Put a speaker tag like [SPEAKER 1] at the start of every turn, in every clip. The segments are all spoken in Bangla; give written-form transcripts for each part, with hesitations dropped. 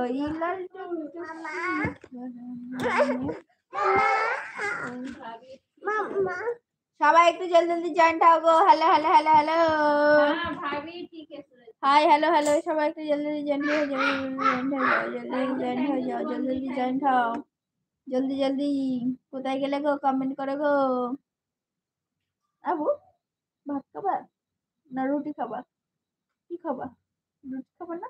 [SPEAKER 1] ওই লাল সবাই একটু জলদি জলদি জয়েন্ট হও গো। হ্যালো হ্যালো হ্যালো হ্যালো
[SPEAKER 2] ভাবি ঠিক আছে।
[SPEAKER 1] হাই হ্যালো হ্যালো সবাই একটু জলদি জলদি জয়েন্ট হয়ে যাও, জলদি জয়েন্ট হয়ে যাও, জলদি জলদি জয়েন্ট হও, জলদি জলদি। কোথায় গেলে গো? কমেন্ট করো গো। আবু ভাত খাবা না রুটি খাবা? কি খাবা? রুটি খাবা না?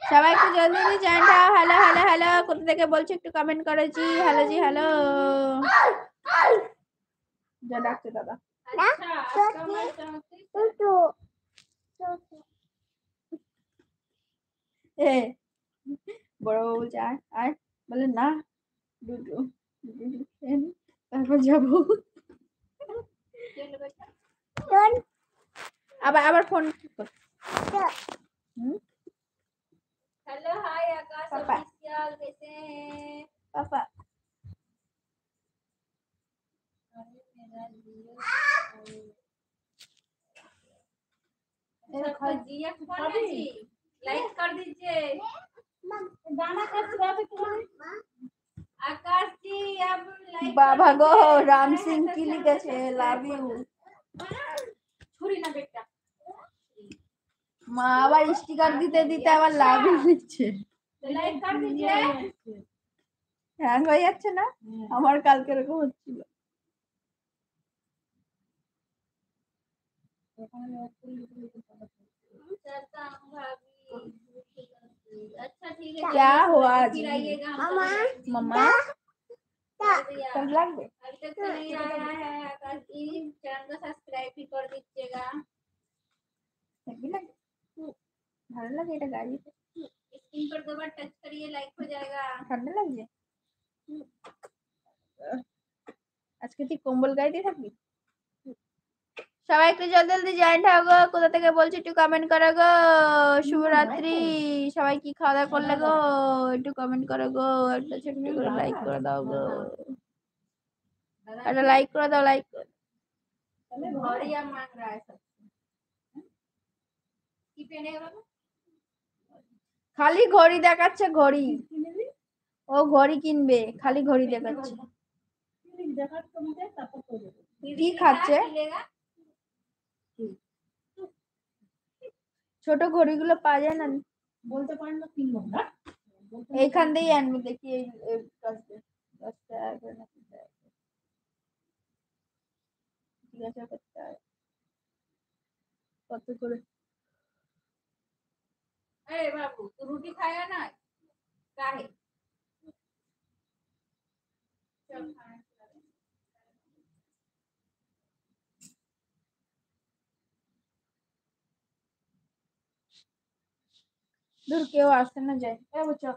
[SPEAKER 1] সবাই একটু জলদি জলদি জয়েন্ট হও। হ্যালো হ্যালো হ্যালো কোথা থেকে বলছো একটু কমেন্ট করো জি। হ্যালো জি হ্যালো। যা ডাকছে দাদা। এ বড় বাবু বলছে আয় আয়, বলে না দুটো তারপর যাবো। আবার আবার ফোন
[SPEAKER 2] हेलो हाय आकाश ऑफिशियल कैसे हैं
[SPEAKER 1] पापा?
[SPEAKER 2] लाइक कर दीजिए। गाना आकाश जी अब लाइक
[SPEAKER 1] बाबा गो राम सिंह की लिखेছে লাভ ইউ।
[SPEAKER 2] छुरी ना बेटा
[SPEAKER 1] মা আবার স্টিকার দিতে দিতে আবার লাভ ইউ লিখছে।
[SPEAKER 2] लाइक कर दीजिए।
[SPEAKER 1] হ্যাং হয়ে যাচ্ছে না? আমার কালকে এরকম হচ্ছিল।
[SPEAKER 2] चलता हूँ भाभी। अच्छा ठीक है
[SPEAKER 1] क्या हुआ
[SPEAKER 2] फिर आइएगा
[SPEAKER 1] मम्मा? मम्मा सब লাগবে?
[SPEAKER 2] अभी तक तो नहीं आया है आकाश जी, चैनल को सब्सक्राइब भी कर दीजिएगा।
[SPEAKER 1] ভালো লাগে এটা গাড়িতে?
[SPEAKER 2] स्क्रीन पर दो बार टच करिए लाइक हो जाएगा।
[SPEAKER 1] ঠান্ডা লাগছে? আজকে তুই কম্বল গায়ে দিয়ে থাকবি? সবাই একটু জলদি জলদি জয়েন্ট হও গো। কোথা থেকে বলছো একটু কমেন্ট করো গো। শুভরাত্রি। সবাই কি খাওয়া দাওয়া করলে গো? একটু কমেন্ট করো গো, একটা ছোট্ট করে লাইক করে দাও গো। একটা লাইক করে দাও, লাইক
[SPEAKER 2] घड़िया मांग रहा है सबसे की पहनेगा बाबू।
[SPEAKER 1] খালি ঘড়ি দেখাচ্ছে ঘড়ি। ও ঘড়ি কিনবে, খালি ঘড়ি দেখাচ্ছে। কি খাচ্ছে? ছোট ঘড়িগুলো পাওয়া যায় না? বলতে পারেন না কিনবো না, এইখান থেকেই আনবো। দেখি এই 10 টাকা করে না 20 টাকা করে। জিজ্ঞাসা করতে হবে কত করে।
[SPEAKER 2] अरे बाबू तू रोटी खाएगा ना काहे चल खाना खिला दे।
[SPEAKER 1] দূর কেউ আসতে না যায়। বুঝছো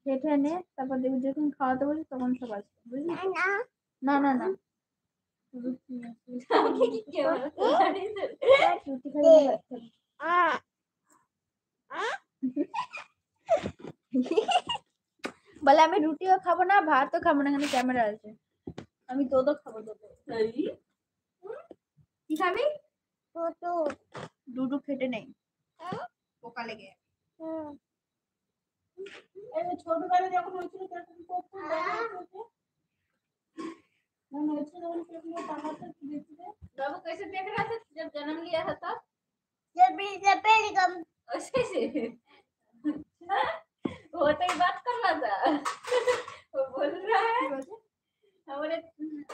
[SPEAKER 1] খেটে নে, তারপর দেখবি যখন খাওয়াতে বলি তখন সব আসবে, বুঝলি? না না না রুটি আছে।
[SPEAKER 2] আমাকে কি কে বলতো
[SPEAKER 1] রুটি খাইলে বাচ্চা বলে আমি রুটিও খাবো না ভাতও খাবো না, এখানে ক্যামেরা আছে। আমি দুধও খাবো, দুধ। কি খাবি? দুধ খেটে নেই, পোকা লেগে। ছোটবেলায় যখন হয়েছিল তখন কখন
[SPEAKER 2] बाबू कैसे देख रहा था जब जन्म लिया था तब ऐसे से वो तो ही बात कर रहा था वो बोल रहा है हमारे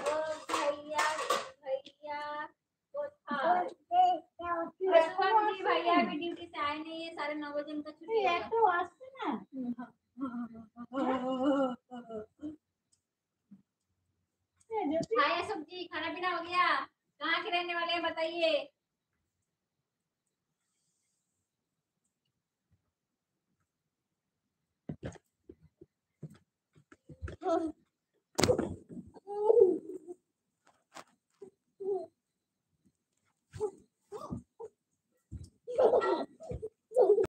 [SPEAKER 2] वो भैया भैया वो था शुभम जी भैया अभी ड्यूटी से आए नहीं है, 9:30 बजे उनका छुट्टी है। खाया सब्जी खाना पीना हो गया? कहाँ के रहने वाले हैं बताइए?